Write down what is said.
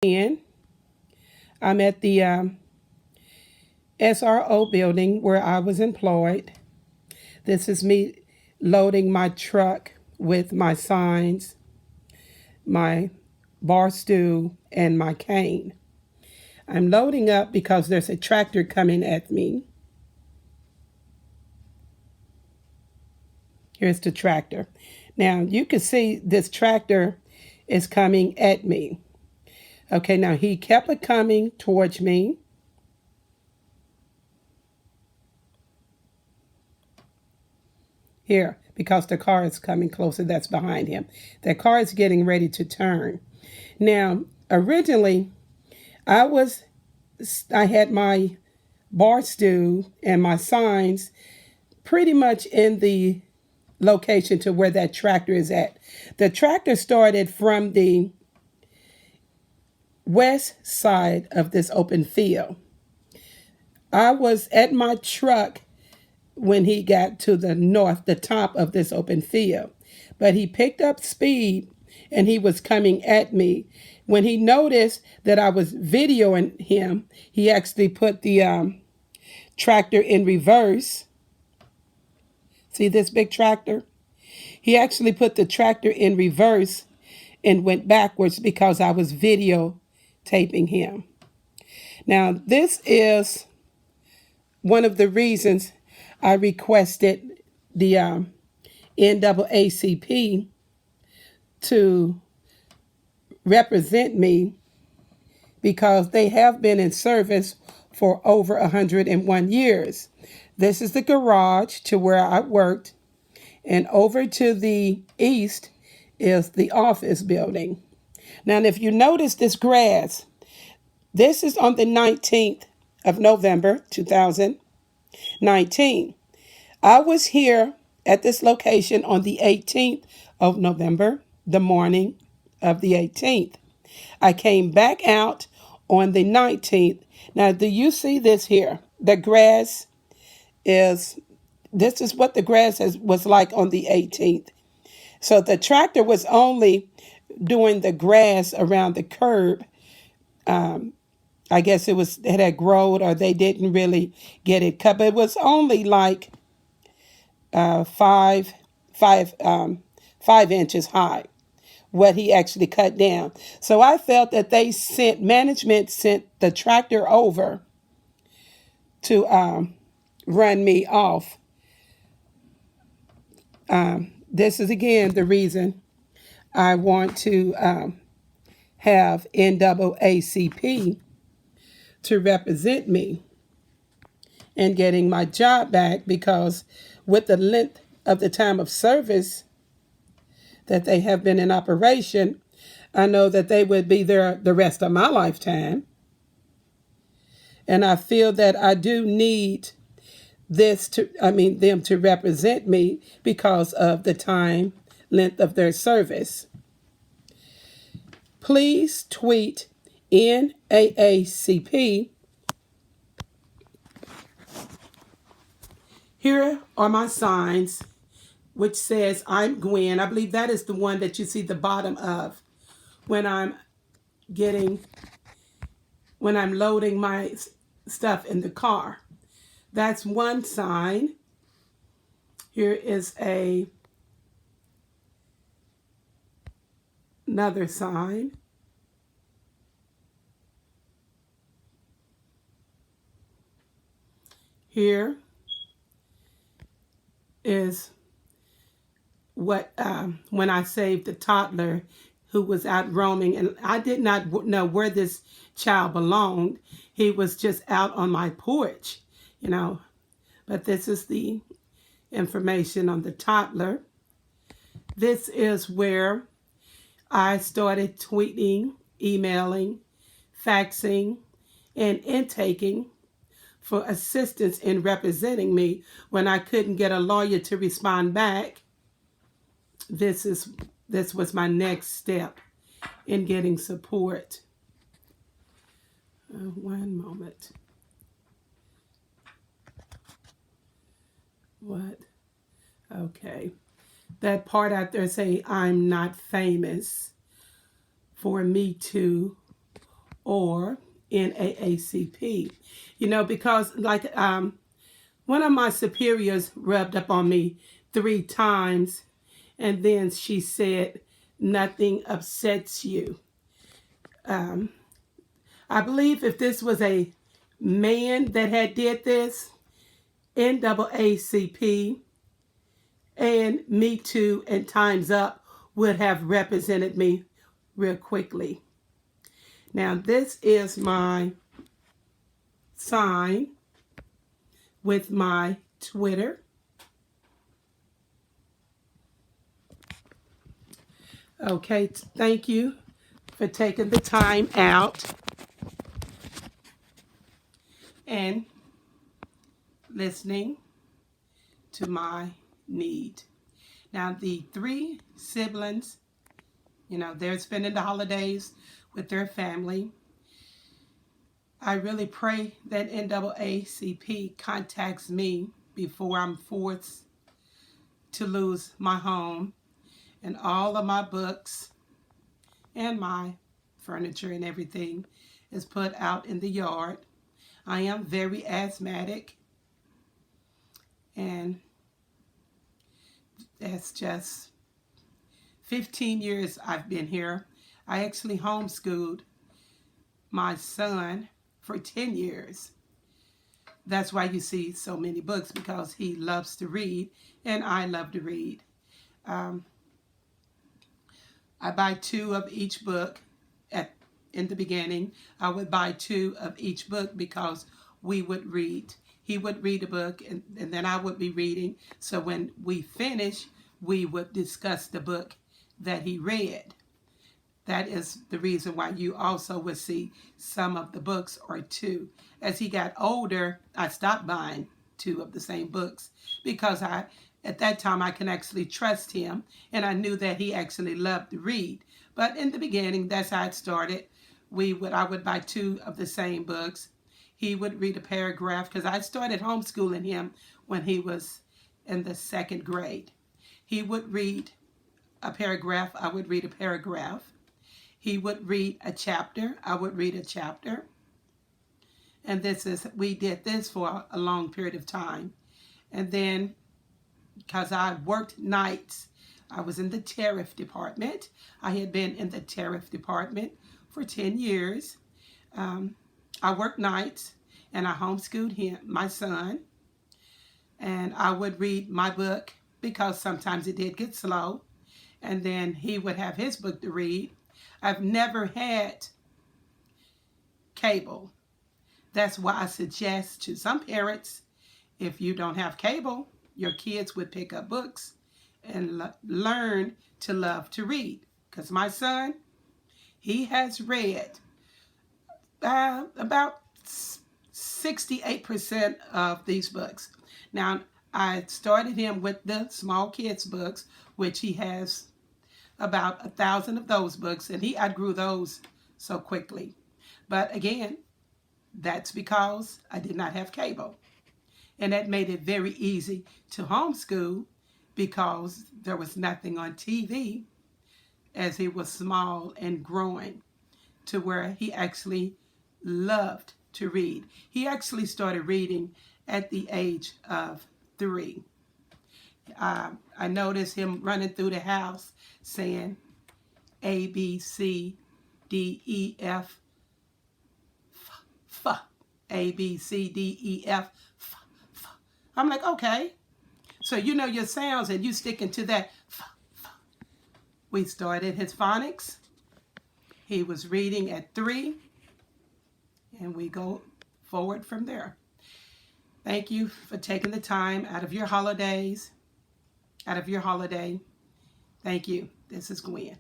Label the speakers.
Speaker 1: in. I'm at the SRO building where I was employed. This is me loading my truck with my signs, my bar stool, and my cane. I'm loading up because there's a tractor coming at me. Here's the tractor. Now you can see this tractor is coming at me. Okay, now he kept it coming towards me. Here, because the car is coming closer, that's behind him. The car is getting ready to turn. Now, originally, I had my bar stool and my signs pretty much in the location to where that tractor is at. The tractor started from the west side of this open field. I was at my truck when he got to the north, the top of this open field. But he picked up speed and he was coming at me. When he noticed that I was videoing him, he actually put the tractor in reverse. See this big tractor? He actually put the tractor in reverse and went backwards because I was videotaping him. Now, this is one of the reasons I requested the NAACP to represent me because they have been in service for over 101 years. This is the garage to where I worked, and over to the east is the office building. Now, if you notice this grass, this is on the 19th of November, 2019. I was here at this location on the 18th of November, the morning of the 18th. I came back out on the 19th. Now, do you see this here? The grass this is what the grass was like on the 18th. So the tractor was only doing the grass around the curb. I guess it had grown or they didn't really get it cut, but it was only like 5 inches high, what he actually cut down. So I felt that management sent the tractor over to run me off. This is again the reason I want to have NAACP to represent me in getting my job back, because with the length of the time of service that they have been in operation, I know that they would be there the rest of my lifetime. And I feel that I do need them to represent me because of the time length of their service. Please tweet NAACP. Here are my signs, which says I'm Gwen. I believe that is the one that you see the bottom of when I'm loading my stuff in the car. That's one sign. Here is another sign. Here is what when I saved the toddler who was out roaming, and I did not know where this child belonged. He was just out on my porch, But this is the information on the toddler. This is where I started tweeting, emailing, faxing, and intaking for assistance in representing me when I couldn't get a lawyer to respond back. This was my next step in getting support. One moment. What? Okay. That part out there saying I'm not famous for me to or NAACP. You know, because like one of my superiors rubbed up on me 3 times, and then she said, "Nothing upsets you." I believe if this was a man that had did this, NAACP and Me Too and Time's Up would have represented me real quickly. Now, this is my sign with my Twitter. Okay, thank you for taking the time out and listening to my need. Now, the 3 siblings, you know, they're spending the holidays with their family. I really pray that NAACP contacts me before I'm forced to lose my home and all of my books and my furniture and everything is put out in the yard. I am very asthmatic, and that's just 15 years I've been here. I actually homeschooled my son for 10 years. That's why you see so many books, because he loves to read and I love to read. I buy 2 of each book. In the beginning, I would buy 2 of each book because we would read. He would read a book, and then I would be reading. So when we finish, we would discuss the book that he read. That is the reason why you also would see some of the books or 2. As he got older, I stopped buying 2 of the same books because at that time I can actually trust him, and I knew that he actually loved to read. But in the beginning, that's how it started. I would buy 2 of the same books. He would read a paragraph because I started homeschooling him when he was in the 2nd grade. He would read a paragraph. I would read a paragraph. He would read a chapter. I would read a chapter. And we did this for a long period of time. And then, because I worked nights, I was in the tariff department. I had been in the tariff department for 10 years. I worked nights, and I homeschooled my son. And I would read my book because sometimes it did get slow. And then he would have his book to read. I've never had cable. That's why I suggest to some parents, if you don't have cable, your kids would pick up books and learn to love to read. Because my son, he has read about 68% of these books. Now, I started him with the small kids books, which he has about 1,000 of those books, and he outgrew those so quickly. But again, that's because I did not have cable. And that made it very easy to homeschool because there was nothing on TV as he was small and growing to where he actually loved to read. He actually started reading at the age of 3. I noticed him running through the house saying A, B, C, D, E, F, F, A, B, C, D, E, F, F, F. I'm like, okay. So you know your sounds and you sticking to that. F, F. We started his phonics. He was reading at 3, and we go forward from there. Thank you for taking the time out of your holiday. Thank you. This is Gwen.